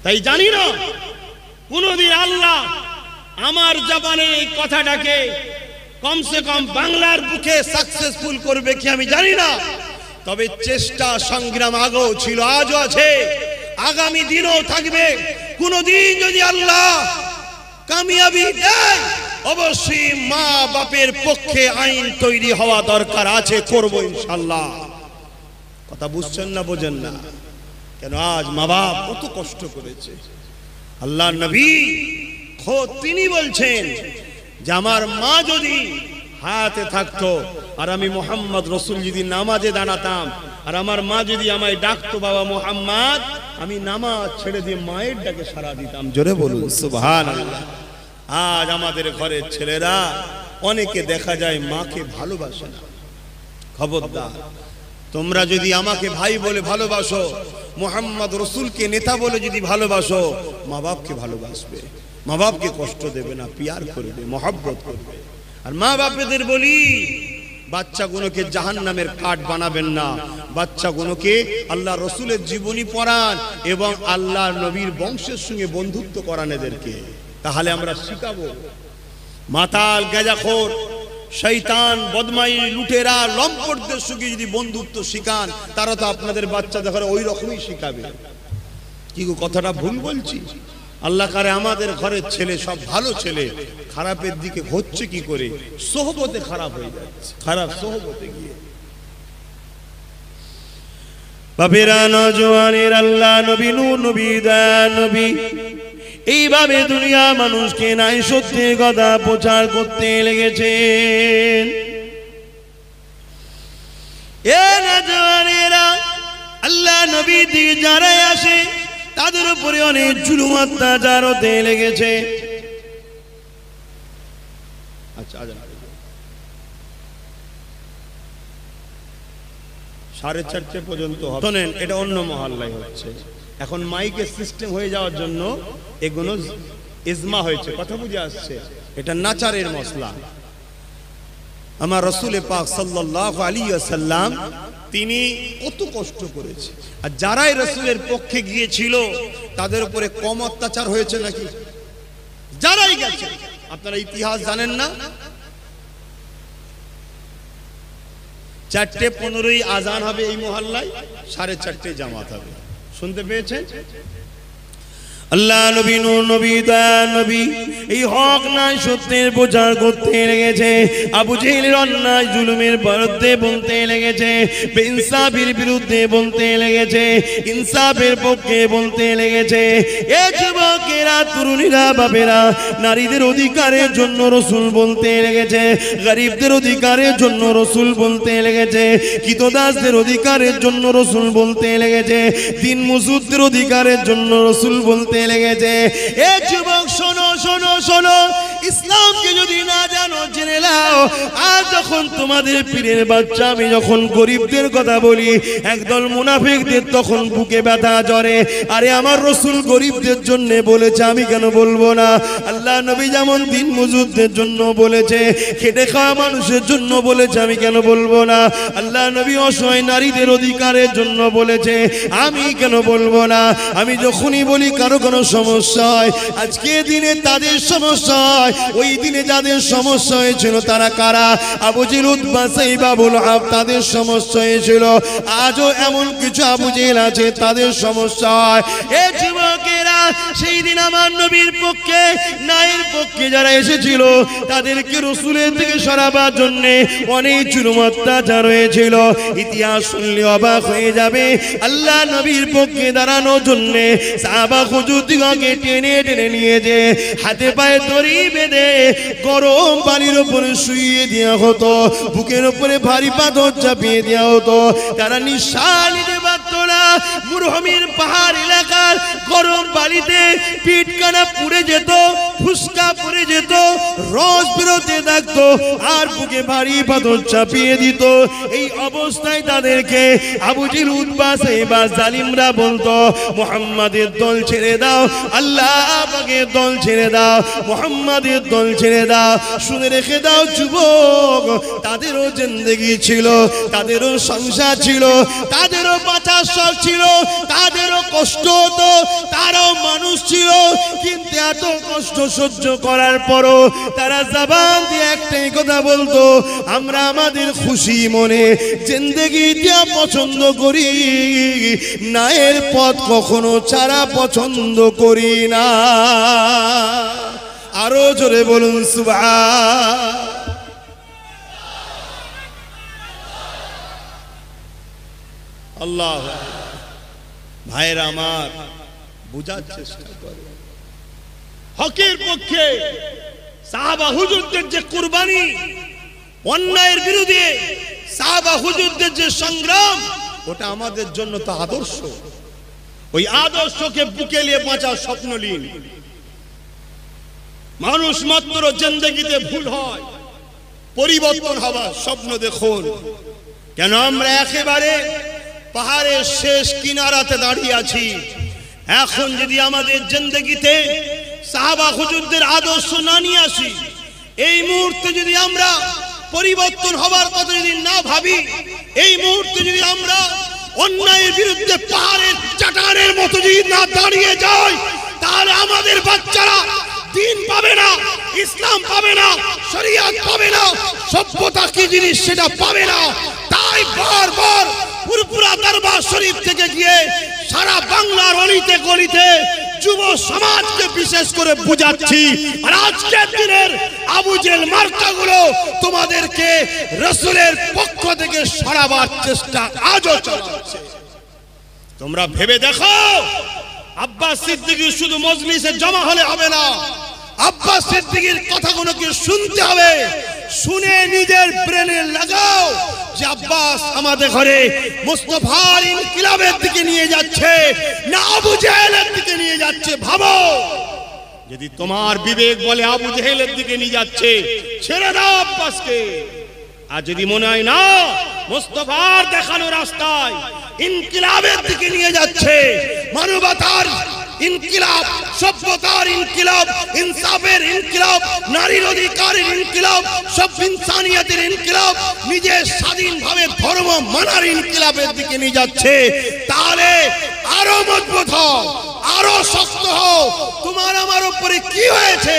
তাই জানি না কোনদিন আল্লাহ আমার জবানে এই কথাটাকে কমসে কম বাংলার বুকে সাকসেসফুল করবে কি আমি জানি না, তবে চেষ্টা সংগ্রাম আগেও ছিল, আজও আছে, আগামী দিনও থাকবে। কোনদিন যদি আল্লাহ কামিয়াবি দেয়, অবশ্যই মা বাপের পক্ষে আইন তৈরি হওয়া দরকার আছে, করব ইনশাআল্লাহ। কথা বুঝছেন না বোঝেন না? কেন আজ মা বাপ কত কষ্ট করেছে। আল্লাহ নবী খোদ তিনি বলছেন যে আমার মা যদি হায়াতে থাকতো আর আমি মোহাম্মদ রসুল যদি নামাজে দাঁড়াতাম আর আমার মা যদি আমায় ডাকতো বাবা মোহাম্মদ, আমি নামাজ ছেড়ে দিয়ে মায়ের ডাকে সাড়া দিতাম। জোরে বলুন সুবহানাল্লাহ। আজ আমাদের ঘরের ছেলেরা অনেকে দেখা যায় মাকে ভালোবাসে না। খবরদার, তোমরা যদি আমাকে ভাই বলে ভালোবাসো, মোহাম্মদ রসুলকে নেতা বলে যদি ভালোবাসো, মা বাপকে ভালোবাসবে, মা বাপকে কষ্ট দেবে না, পিয়ার করবে, মহব্বত করবে। আর মা বাপেদের বলি, বাচ্চাগুলোকে জাহান্নামের কাঠ বানাবেন না, বাচ্চাগুলোকে আল্লাহ রসুলের জীবনী পড়ান এবং আল্লাহ নবীর বংশের সঙ্গে বন্ধুত্ব করান এদেরকে, তাহলে আমরা শিখাবো। মাতাল, গাঁজাখোর, শয়তান, বদমাই, লুটেরা, লম্পটদের সঙ্গে যদি বন্ধুত্ব শিখান, তারা তো আপনাদের বাচ্চা দেখার ওই রকমই শিখাবে। কি গো, কথাটা ভুল বলছি? আল্লাহ কারে আমাদের ঘরের ছেলে সব ভালো ছেলে, খারাপের দিকে হচ্ছে কি করে? সোহবতে খারাপ হয়ে যাচ্ছে, খারাপ সোহবতে গিয়ে। বাপেরা, নওজওয়ানের আল্লাহ নবী, নূর নবী, দয়ার নবী এইভাবে দুনিয়া মানুষকে নাই সত্যের কথা প্রচার করতে লেগেছেন। এ নওজওয়ানেরা, আল্লাহ নবী দিকে যারা আসে তাদের উপরে অনেক জুলুম অত্যাচার হতে লেগেছে। আচ্ছা, 4:30 পর্যন্ত শোনেন, এটা অন্য মহল্লায় হচ্ছে। এখন মাইকের সিস্টেম হয়ে যাওয়ার জন্য এগুলো ইজমা হয়েছে, কথা বুঝে আসছে। এটা নাচারের মশলা। আমার রাসূল পাক সাল্লাল্লাহু আলাইহি ওয়াসাল্লাম তিনি কত কষ্ট করেছে, আর যারাই রাসূলের পক্ষে গিয়েছিল তাদের উপরে কম অত্যাচার হয়েছে নাকি? যারাই গেছে, আপনারা ইতিহাস জানেন না? 4:15 আজান হবে এই মহল্লায়, 4:30 জামাত হবে। শুনতে পেয়েছেন? আল্লাহ নবী, নূর নবী, দয়ার নবী এই হক নাই সত্যের প্রচার করতে লেগেছে। আবু জেহেলের অন্যায় জুলুমের বিরুদ্ধে বলতে লেগেছে, বেইনসাফের বিরুদ্ধে বলতে লেগেছে, ইনসাফের পক্ষে বলতে লেগেছে। এ যুবকেরা, তরুণীরা, বাপেরা, নারীদের অধিকারের জন্য রসুল বলতে লেগেছে, গরিবদের অধিকারের জন্য রসুল বলতে লেগেছে, কৃতদাসদের অধিকারের জন্য রসুল বলতে লেগেছে, দিন মজুরদের অধিকারের জন্য রসুল বলতে লেগেছে। এ যুবক, শোনো শোনো শোনো, ইসলামকে যদি না জানো জেনে নাও। আজ যখন তোমাদের পীরের বাচ্চা আমি যখন গরিবদের কথা বলি, একদল মুনাফিকদের তখন বুকে ব্যথা জ্বরে। আরে আমার রসুল গরিবদের জন্য বলেছে, আমি কেন বলবো না? আল্লাহ নবী যেমন দিন মজুরদের জন্য বলেছে, খেটে খাওয়া মানুষের জন্য বলেছে, আমি কেন বলবো না? আল্লাহ নবী অসহায় নারীদের অধিকারের জন্য বলেছে, আমি কেন বলবো না? আমি যখনই বলি কারো কোনো সমস্যা হয়, আজকে দিনে তাদের সমস্যা হয়, ওই দিনে যাদের সমস্যা হয়েছিল তারা কারা? আবু জেহেল, উতবা, সাইবা, আবু লাহাব, তাদের সমস্যা হয়েছিল। আজও এমন কিছু আবু জেহেল আছে তাদের সমস্যা হয়। এ যুবকেরা, সেই দিন আমার নবীর পক্ষে, নায়ের পক্ষে যারা এসেছিল তাদেরকে রাসূলের থেকে সরাবার জন্য অনেক জুলুম অত্যাচার হয়েছিল। ইতিহাস শুনলে অবাক হয়ে যাবে। আল্লাহ নবীর পক্ষে দাঁড়ানোর জন্য সাহাবা হুজুরদিগকে টেনে টেনে নিয়ে যে হাতে পায়ে দড়ি বেঁধে গরম পানির উপরে শুইয়ে দেওয়া হতো, বুকের উপরে ভারী পাথর চাপিয়ে দেওয়া হতো। তারা নিঃশ্বাস নিতে পারত না। মরুভূমির পাহাড় এলাকার গরম পানিতে পিঠ কানা পুড়ে যেত, ফুসকা পড়ে যেত, রস বেরোতে থাকতো, আর বুকে ভারী পাথর চাপিয়ে দিত। এই অবস্থায় তাদেরকে আবু জেহেল, উতবা, সাইবা, জালিমরা বলতো, মুহাম্মাদের দল ছেড়ে দাও, আল্লাহ পাকের দল ছেড়ে দাও, মুহাম্মাদের দল ছেড়ে দাও। শুনে রেখে দাও যুবক, তাদেরও জিন্দেগি ছিল, তাদেরও সংসার ছিল, তাদেরও বাঁচার শখ ছিল, তাদেরও কষ্ট হতো, তারাও মানুষ ছিল। কিন্তু এত কষ্ট সহ্য করার পরও তারা জবান দিয়ে একটাই কথা বলতো, আমরা আমাদের খুশি মনে জিন্দেগি দিয়া পছন্দ করি, নায়ের পথ কখনো ছাড়া পছন্দ করি না। আরো জোরে বলুন সুবহান। আল্লাহ। ভাইরা আমার, বুঝার চেষ্টা করো, হকের পক্ষে সাহাবা হুজুরদের যে কুরবানি, অন্যায়ের বিরুদ্ধে সাহাবা হুজুরদের যে সংগ্রাম, ওটা আমাদের জন্য তো আদর্শ। ওই আদর্শকে বুকে নিয়ে বাঁচার স্বপ্ন নিন। মানুষ মাত্র জিন্দেগিতে ভুল হয়, পরিবর্তন হবার স্বপ্ন দেখুন। কেন আমরা একেবারে পাহাড়ের শেষ কিনারাতে দাঁড়িয়ে আছি। এখন যদি আমাদের জিন্দেগিতে সাহাবা হুজুরদের আদর্শ না নিয়ে আসি, এই মুহূর্তে যদি আমরা পরিবর্তন হবার কথা যদি না ভাবি, এই মুহূর্তে যদি আমরা অন্যায়ের বিরুদ্ধে পাহাড়ের চাটানের মতো যদি না দাঁড়িয়ে যাই, তাহলে আমাদের বাচ্চারা দিন পাবে না, ইসলাম পাবে না, শরিয়ত পাবে না, সভ্যতা কি জিনিস সেটা পাবে না। তাই বারবার পুরপুরা দরবার শরীফ থেকে গিয়ে সারা বাংলার অলিতে গলিতে যুব সমাজকে বিশেষ করে বুঝাচ্ছি। আর আজকের দিনের আবু জেহেল মার্কাগুলো তোমাদেরকে রাসূলের পক্ষ থেকে সরাবার চেষ্টা আজও চালাচ্ছে। তোমরা ভেবে দেখো, আব্বাস সিদ্দিকী শুধু মজলিসে জমা হলে হবে না, আব্বাস সিদ্দিকীর কথাগুলোকে শুনতে হবে। শুনে নিজের ব্রেনে লাগাও যে আব্বাস আমাদের ঘরে মুস্তাফার ইনকিলাবের দিকে নিয়ে যাচ্ছে না আবু জেহেলের দিকে নিয়ে যাচ্ছে। ভাবো, যদি তোমার বিবেক বলে আবু জেহেলের দিকে নিয়ে যাচ্ছে, ছেড়ে দাও আব্বাসকে। আর যদি মনে হয় না মুস্তাফার দেখানো রাস্তায় ইনকিলাবের দিকে নিয়ে যাচ্ছে, মানবতার ইনকিলাব, সভ্যতার ইনকিলাব, ইনসাফের ইনকিলাব, নারীর অধিকারের ইনকিলাব, সব ইনসানিয়তের ইনকিলাব, নিজের স্বাধীনভাবে ধর্ম মানার ইনকিলাবের দিকে নিয়ে যাচ্ছে, তাহলে আরো মজবুত হও, আরো শক্ত হও। তোমার আমার উপরে কি হয়েছে,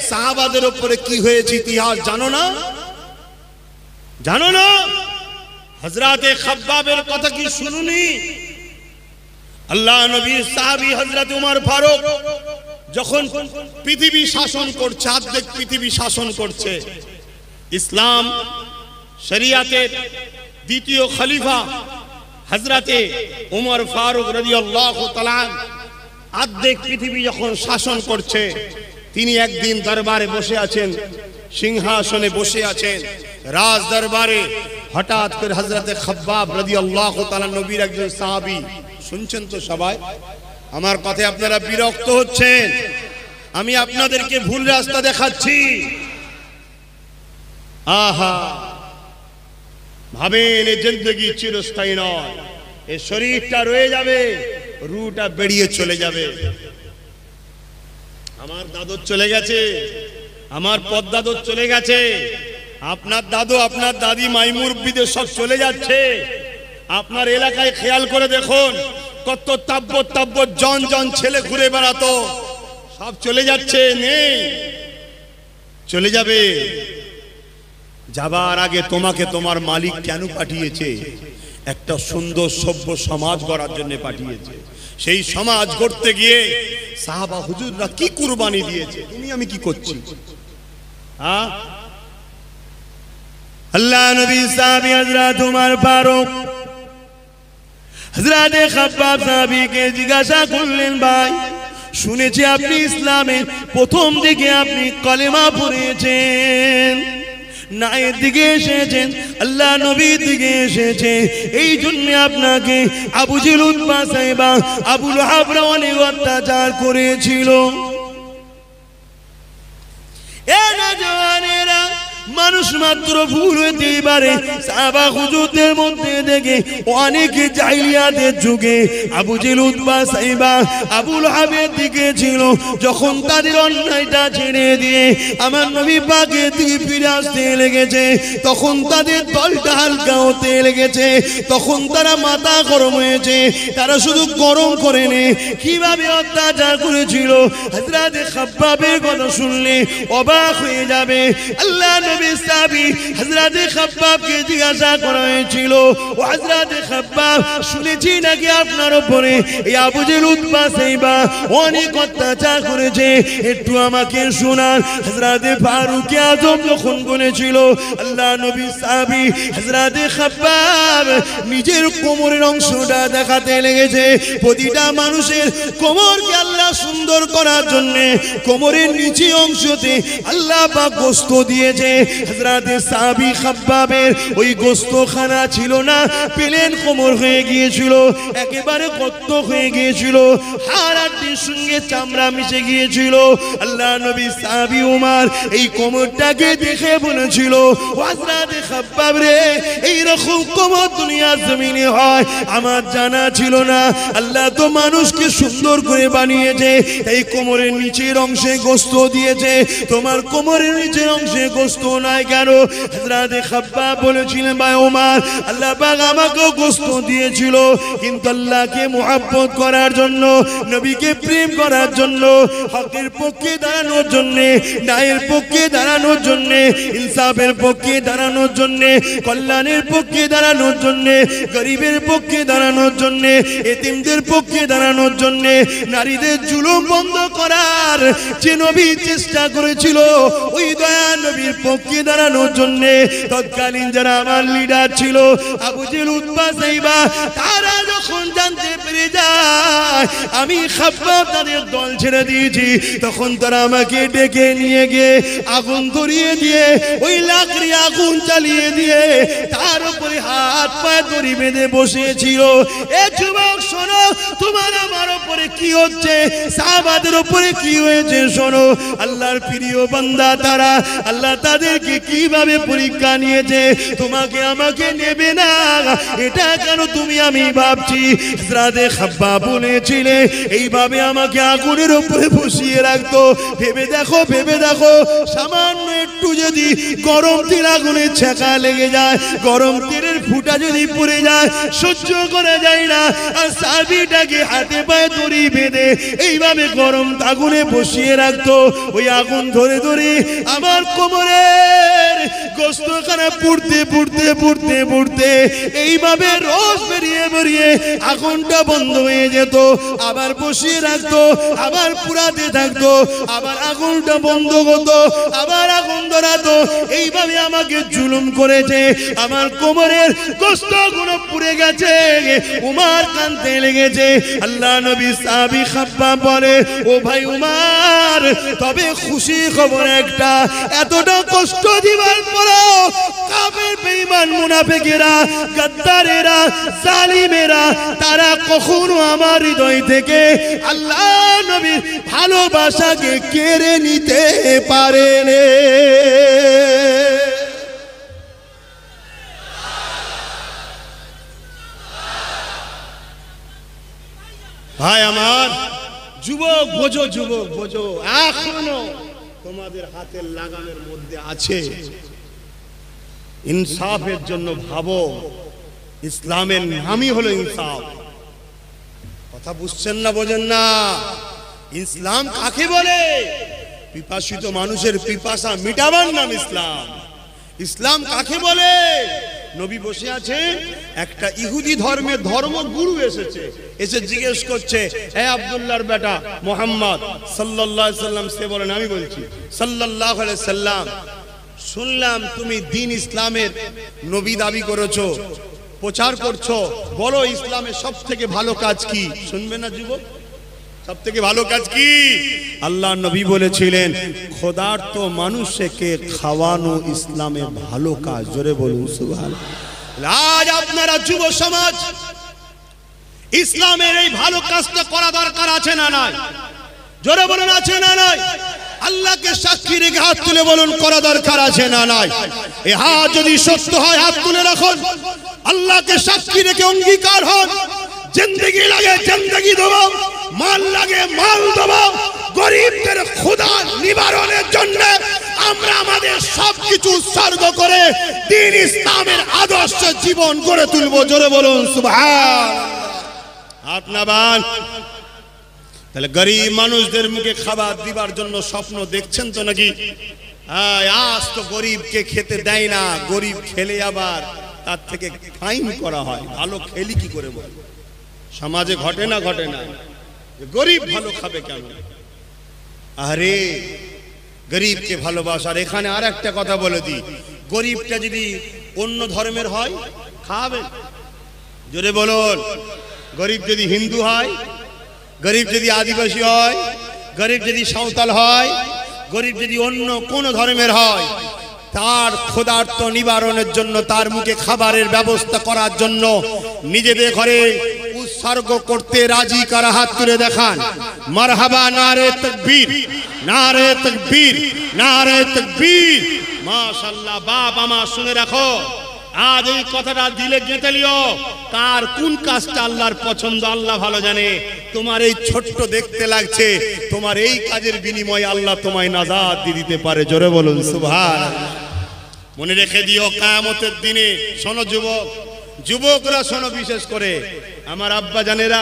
সাহাবাদের উপরে কি হয়েছে ইতিহাস জানো না? জানো না? হযরতে খাব্বাবের কথা কি শুনুনি? আল্লাহ নবীর সাহাবী হযরত উমর ফারুক যখন পৃথিবী শাসন করছে, অর্ধেক পৃথিবী শাসন করছে, ইসলাম শরিয়াতের দ্বিতীয় খলিফা হযরতে উমর ফারুক রাদিয়াল্লাহু তাআলা অর্ধেক পৃথিবী যখন শাসন করছে, তিনি একদিন দরবারে বসে আছেন, সিংহাসনে বসে আছেন, রাজ দরবারে। হঠাৎ করে হযরতে খাব্বাব রাদিয়াল্লাহু তাআলা নবীর একজন সাহাবী, শুনছেন তো সবাই? আমার কথায় আপনারা বিরক্ত হচ্ছেন? আমি আপনাদেরকে ভুল রাস্তা দেখাচ্ছি। আহা, ভাবেন এই জিন্দেগি চিরস্থায়ী নয়, এই শরীরটা রয়ে যাবে, রুটা বেরিয়ে চলে যাবে। আমার দাদু চলে গেছে, আমার পদ্দাদু চলে গেছে, আপনার দাদু আপনার দাদি মাই মুরব্বিদের সব চলে যাচ্ছে। আপনার এলাকায় খেয়াল করে দেখুন, কত তাব্বত জন জন ছেলে ঘুরে বেড়াতো, সব চলে যাচ্ছে, নেই। চলে যাবে। যাবার আগে তোমাকে তোমার মালিক কেন পাঠিয়েছে? একটা সুন্দর সভ্য সমাজ গড়ার জন্য পাঠিয়েছে। সেই সমাজ গড়তে গিয়ে সাহাবা হুজুররা কি কুরবানি দিয়েছে, তুমি আমি কি করছি? হ্যাঁ, আল্লাহ নবী সাহাবী হযরত উমর ফারুক হযরত খাব্বাব সাহাবীকে জিজ্ঞাসা করলেন, ভাই শুনেছি আপনি ইসলামের প্রথম দিকে আপনি কলেমা পড়েছেন, নায়ের দিকে এসেছেন, আল্লাহ নবীর দিকে এসেছে, এই জন্য আপনাকে আবু জেহেল উতবা সাইবা আবু লাহাব অনেক অত্যাচার করেছিল। এ নওজওয়ানেরা, মানুষ মাত্র ভুল হইতেই পারে। সাহাবা হুজুরদের মধ্যে দেখে অনেকে জাহিলিয়াতের যুগে আবু জেহেল উতবা সাইবা আবু লাহাবের দিকে ছিল। যখন তাদের অন্যায়টা ছেড়ে দিয়ে আমার নবী পাকের দিকে ফিরে আসতে লেগেছে, তখন তাদের দলটা হালকা হতে লেগেছে, তখন তারা মাথা গরম হয়েছে। তারা শুধু গরম করেনি, কিভাবে অত্যাচার করেছিল হযরত খাব্বাবের কথা শুনলে অবাক হয়ে যাবে। আল্লাহ সাহাবী হযরত খাব্বাবকে জিজ্ঞাসা করা হয়েছিল, ও হযরত খাব্বাব, শুনেছি নাকি আপনার উপরে এই আবু জেহেল উতবা সাইবা অনেক অত্যাচার করেছে, একটু আমাকে শোনান। হযরত ফারুক আযম যখন বলেছিল, আল্লাহ নবী সাহাবী হযরত খাব্বাব নিজের কোমরের অংশটা দেখাতে লেগেছে। প্রতিটা মানুষের কোমরকে আল্লাহ সুন্দর করার জন্য কোমরের নিচে অংশতে আল্লাহ পাক গোশত দিয়েছে। হযরত সাহাবী খাব্বাবের ওই গোশতখানা ছিল না, প্লেন কোমর হয়ে গিয়েছিল, একেবারে গর্ত হয়ে গিয়েছিল, হাড় হাড়ির সঙ্গে চামড়া মিশে গিয়েছিল। আল্লাহ নবী সাহাবী উমর এই কোমরটাকে দেখে বলেছিল, হযরত খাব্বাব রে, এই রকম কোমর দুনিয়ার জমিনে হয় আমার জানা ছিল না। আল্লাহ তো মানুষকে সুন্দর করে বানিয়েছে, এই কোমরের নিচের অংশে গোশত দিয়েছে, তোমার কোমরের নিচের অংশে গোশত নাই কেন? হযরত খাব্বাব বলেছিলেন, ভাই ওমর, আল্লাহ পাক আমাকেও গোশত দিয়েছিল, কিন্তু আল্লাহকে মুহাব্বত করার জন্য, নবীকে প্রেম করার জন্য, হকের পক্ষে দাঁড়ানোর জন্য, ন্যায়ের পক্ষে দাঁড়ানোর জন্য, ইনসাফের পক্ষে দাঁড়ানোর জন্য, কল্যাণের পক্ষে দাঁড়ানোর জন্য, গরিবের পক্ষে দাঁড়ানোর জন্য, এতিমদের পক্ষে দাঁড়ানোর জন্য, নারীদের জুলুম বন্ধ করার যে নবী চেষ্টা করেছিল, ওই দয়া নবীর পক্ষে দাঁড়ানোর জন্য তৎকালীন যারা আমার লিডার ছিল আবু জেহেল উতবা সাইবা, তারা যখন জানতে পেরে যায় আমি খাব্বাব তাদের দল ছেড়ে দিয়েছি, তখন তারা আমাকে ডেকে নিয়ে গিয়ে আগুন ধরিয়ে দিয়ে, ওই লাকড়ি আগুন জ্বালিয়ে দিয়ে তার উপরে হাত পায়ে দড়ি বেঁধে বসেছিল। এ যুবক শোনো, তোমার আমার উপরে কি হচ্ছে, সাহাবাদের উপরে কি হয়েছে শোনো। আল্লাহর প্রিয় বান্দা তারা, আল্লাহ তাদেরকে কিভাবে পরীক্ষা নিয়েছে, তোমাকে আমাকে নেবে না এটা কেন তুমি আমি ভাবছি। হযরত খাব্বাব বলেছিলে এইভাবে আমাকে আগুনের উপরে বসিয়ে রাখতো, ভেবে দেখো, ভেবে দেখো, সামান্য একটু যদি গরম তেল আগুনে ছেঁকা লেগে যায়, গরম তেলের ফুটা যদি পড়ে যায়, সহ্য করা যায় না। আর সাহাবীটাকে হাতে পায়ে দড়ি বেঁধে এইভাবে গরম আগুনে বসিয়ে রাখতো, ওই আগুন ধরে ধরে আমার কোমরের গোশতখানা পুড়তে পুড়তে পুড়তে পুড়তে এইভাবে রস বেরিয়ে বেরিয়ে আগুনটা বন্ধ হয়ে যেত, আবার বসিয়ে রাখতো, আবার পুরাতে থাকতো, আবার আগুনটা বন্ধ হতো, আবার আগুন ধরাতো। এইভাবে আমাকে জুলুম করেছে, আমার কোমরের গোশতগুলো পুড়ে গেছে। উমর কাঁদতে লেগেছে। আল্লাহ নবী সাহাবী খাব্বাব বলে, ও ভাই উমর, তবে খুশি খবর একটা, এতটা কষ্ট দিবার পরও কাফের বেঈমান মুনাফিকেরা, গাদ্দারেরা, জালিমেরা, তারা কখনো আমার হৃদয় থেকে আল্লাহ নবীর ভালোবাসাকে কেড়ে নিতে পারেনি। ভাই আমার, যুবক বোঝো, যুবক বোঝো, এখনো তোমাদের হাতের লাগামের মধ্যে আছে। ইনসাফের জন্য ভাবো, ইসলামের নামই হলো ইনসাফ। কথা বুঝছেন না, বোঝেন না? ইসলাম কাকে বলে? পিপাসিত মানুষের পিপাসা মিটাবার নাম ইসলাম। ইসলাম কাকে বলে? নবী বসে আছে, একটা ইহুদি ধর্মের ধর্মগুরু এসেছে, এসে জিজ্ঞেস করছে, হে আব্দুল্লাহর বেটা মুহাম্মদ সাল্লাল্লাহু আলাইহি সাল্লাম, সে বলেন আমি বলছি সাল্লাল্লাহু আলাইহি সাল্লাম, শুনলাম তুমি দ্বীন ইসলামের নবী দাবি করেছো, প্রচার করছো, বলো ইসলামের সবথেকে ভালো কাজ কি? শুনবে না যুবক? সবথেকে ভালো কাজ কি? আল্লাহ নবী বলেছিলেন, ক্ষুধার্ত মানুষকে খাওয়ানো ইসলামের ভালো কাজ। জোরে বলুন সুবহানাল্লাহ। আজ আপনারা যুব সমাজ ইসলামের এই ভালো কাজটা করা দরকার আছে না নাই? জোরে বলুন আছে না নাই? আল্লাহকে সাক্ষী রেখে হাত তুলে বলুন করা দরকার আছে না নাই? এই হাত যদি সত্য হয় হাত তুলে রাখুন, আল্লাহকে সাক্ষী রেখে অঙ্গীকার হন, জিন্দেগি লাগে জিন্দেগি দেব, মাল লাগে মাল দেব, গরিবদের ক্ষুধা নিবারণের জন্য আমরা আমাদের সবকিছু উৎসর্গ করে দ্বীন ইসলামের আদর্শ জীবন গড়ে তুলব। জোরে বলুন সুবহানাল্লাহ। আপনার তাহলে গরিব মানুষদের মুখে খাবার দিবার জন্য স্বপ্ন দেখছেন তো নাকি? আজ তো গরিবকে খেতে দেয় না, গরিব খেলে আবার তার থেকে ফাইন করা হয়। ভালো খেলি কি করে বল? সমাজে ঘটে না ঘটে না? গরিব ভালো খাবে কেন? আরে গরিবকে ভালোবাসার। এখানে আর একটা কথা বলে দিই, গরিবটা যদি অন্য ধর্মের হয় খাবে। জোরে বলুন। গরিব যদি হিন্দু হয়, গরিব যদি আদিবাসী হয়, গরিব যদি সাঁওতাল হয়, গরিব যদি অন্য কোন ধর্মের হয়, তার ক্ষুধার্ত নিবারণের জন্য, তার মুখে খাবারের ব্যবস্থা করার জন্য নিজেদের ঘরে উৎসর্গ করতে রাজি কারা? হাত তুলে দেখান। মারহাবা, নারে তাকবীর, নারে তাকবীর, নারে তাকবীর। মাশাআল্লাহ। বাপ আমার শুনে রাখো, আজ এই কথাটা দিলে গেঁথে লিও, কার কোন কাজটা আল্লাহর পছন্দ আল্লাহ ভালো জানে। তোমার এই ছোট্ট দেখতে লাগছে, তোমার এই কাজের বিনিময়ে আল্লাহ তোমায় নাজাত দিয়ে দিতে পারে। জোরে বলুন সুবহানাল্লাহ। মনে রেখে দিও, কিয়ামতের দিনে শোনো যুবক, যুবকরা শোনো, বিশেষ করে আমার আব্বা জানেরা,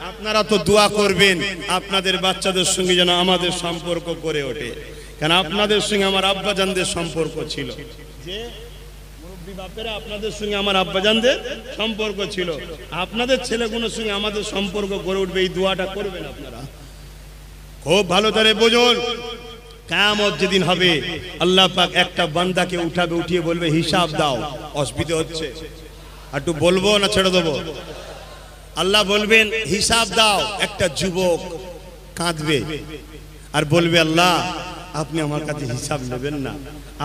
আপনারা তো দোয়া করবেন আপনাদের বাচ্চাদের সঙ্গে যেন আমাদের সম্পর্ক গড়ে ওঠে। কারণ আপনাদের সঙ্গে আমার আব্বা জানদের সম্পর্ক ছিল, যে মুরব্বী বাপেরা আপনাদের সঙ্গে আমার আব্বা জানদের সম্পর্ক ছিল, আপনাদের ছেলেগুলোর সঙ্গে আমাদের সম্পর্ক গড়ে উঠবে। এই দোয়াটা করবেন আপনারা, খুব ভালো করে বুঝুন। কিয়ামত যেদিন হবে, আল্লাহ পাক একটা বান্দাকে উঠাবে, উঠিয়ে বলবে হিসাব দাও। অসুবিধা হচ্ছে একটু বলবো না ছেড়ে দেবো? আল্লাহ বলবেন হিসাব দাও। একটা যুবক কাঁদবে আর বলবে, আল্লাহ আপনি আমার কাছে হিসাব নেবেন না,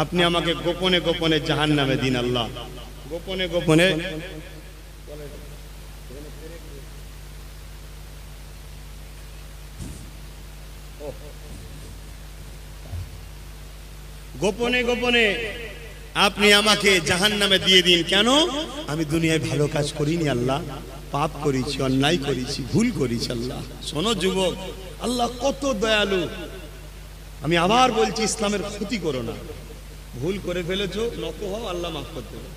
আপনি আমাকে গোপনে গোপনে জাহান্নামে দিন। আল্লাহ গোপনে গোপনে গোপনে গোপনে আপনি আমাকে জাহান্নামে দিয়ে দিন। কেন? আমি দুনিয়ায় ভালো কাজ করিনি আল্লাহ, পাপ করেছি, অন্যায় করেছি, ভুল করেছি। আল্লাহ শোনো যুবক, আল্লাহ কত দয়ালু। আমি আবার বলছি, ইসলামের ক্ষতি করো না। ভুল করে ফেলেছো, নত হও, আল্লাহ মাফ করতে পারে।